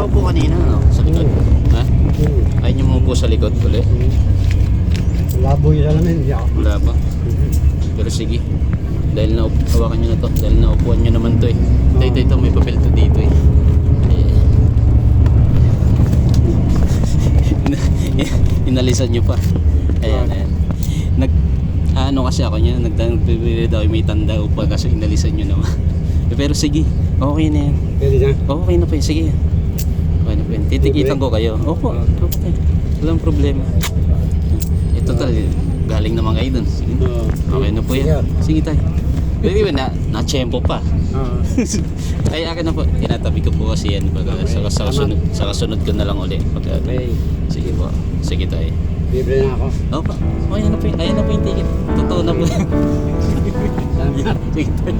nakaupo kanina, no? Sa likod. Ha? Ayun yung umupo sa likod ulit. Labo yung salamin, hindi ako. Wala pa. Pero sige. Dahil hawakan nyo na to. Dahil naupuan nyo naman to eh. Ito, may papel to dito eh. Inalisan nyo pa. Ayan. Ano kasi ako niya, nagpipili daw may tanda upa kasi inalisan nyo naman. Pero sige, okay na yan. Pwede na? Okay na po yun, sige. Okay na po yun. Titikitan ko kayo. Opo, okay. Walang problema. Ito galing naman kayo dun. Sige. Okay na po yan. Sige tayo. Pwede ba na-tsempo pa? Ay, akin na po. Tinatabi ko po kasi yan. Sa kasunod ko na lang ulit. Okay. Sige po. Sige tayo. Libre na ako. Opo. Okay na po yun. Ayan na po yung ticket. Totoo na po. Sige tayo.